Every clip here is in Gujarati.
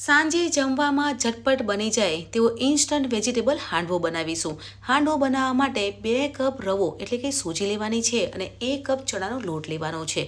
સાંજે જમવામાં ઝટપટ બની જાય તેવો ઇન્સ્ટન્ટ વેજીટેબલ હાંડવો બનાવીશું. હાંડવો બનાવવા માટે 2 કપ રવો એટલે કે સૂજી લેવાની છે અને 1 કપ ચણાનો લોટ લેવાનો છે.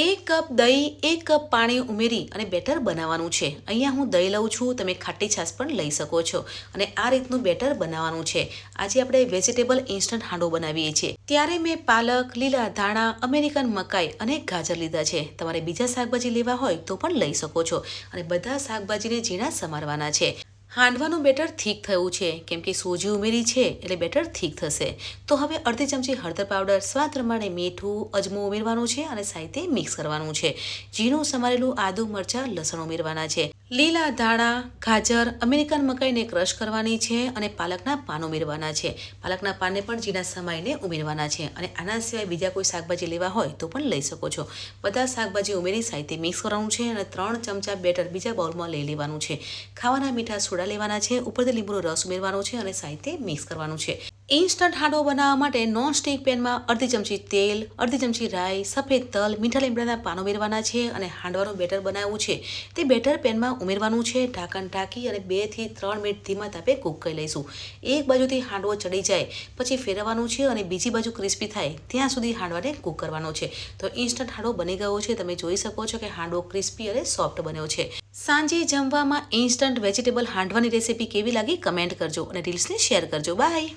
1 કપ દહીં, 1 કપ પાણી ઉમેરી અને બેટર બનાવવાનું છે. અહીંયા હું દહીં લઉં છું, તમે ખાટી છાશ પણ લઈ શકો છો અને આ રીતનું બેટર બનાવવાનું છે. આજે આપણે વેજીટેબલ ઇન્સ્ટન્ટ હાંડવો બનાવીએ છીએ. ત્યારે મેં પાલક, લીલા ધાણા, અમેરિકન મકાઈ અને ગાજર લીધા છે. તમારે બીજા શાકભાજી લેવા હોય તો પણ લઈ શકો છો અને બધા શાકભાજીને ઝીણા સમારવાના છે. હાંડવાનું બેટર થીક થયું છે કેમ કે સૂજી ઉમેરી છે એટલે બેટર થીક થશે. તો હવે અડધી ચમચી હળદર પાવડર, સ્વાદ પ્રમાણે મીઠું, અજમો ઉમેરવાનું છે અને સાથે મિક્સ કરવાનું છે. ઝીણું સમારેલું આદુ, મરચાં, લસણ ઉમેરવાના છે. લીલા ધાણા, ગાજર, અમેરિકન મકાઈને ક્રશ કરવાની છે અને પાલકના પાન ઉમેરવાના છે. પાલકના પાનને પણ ઝીણા સમારીને ઉમેરવાના છે અને આના સિવાય બીજા કોઈ શાકભાજી લેવા હોય તો પણ લઈ શકો છો. બધા શાકભાજી ઉમેરી સાથે મિક્સ કરવાનું છે અને 3 ચમચા બેટર બીજા બાઉલમાં લઈ લેવાનું છે. ખાવાના મીઠા સોડા લેવાના છે, ઉપરથી લીંબુનો રસ ઉમેરવાનો છે અને સાથે મિક્સ કરવાનું છે. ઇન્સ્ટન્ટ હાંડવો બનાવવા માટે નોનસ્ટિક પેનમાં અડધી ચમચી તેલ, અડધી ચમચી રાઈ, સફેદ તલ, મીઠા લીમડાના પાન ઉમેરવાના છે અને હાંડવાનું બેટર બનાવવું છે તે બેટર પેનમાં ઉમેરવાનું છે. ઢાંકણ ઢાંકી અને 2 થી 3 મિનિટ ધીમા તાપે કૂક કરી લઈશું. એક બાજુથી હાંડવો ચડી જાય પછી ફેરવવાનું છે અને બીજી બાજુ ક્રિસ્પી થાય ત્યાં સુધી હાંડવાને કૂક કરવાનો છે. તો ઇન્સ્ટન્ટ હાંડવો બની ગયો છે. તમે જોઈ શકો છો કે હાંડવો ક્રિસ્પી અને સોફ્ટ બન્યો છે. સાંજે જમવામાં ઇન્સ્ટન્ટ વેજીટેબલ હાંડવાની રેસીપી કેવી લાગી કમેન્ટ કરજો અને રીલ્સને શેર કરજો. બાય.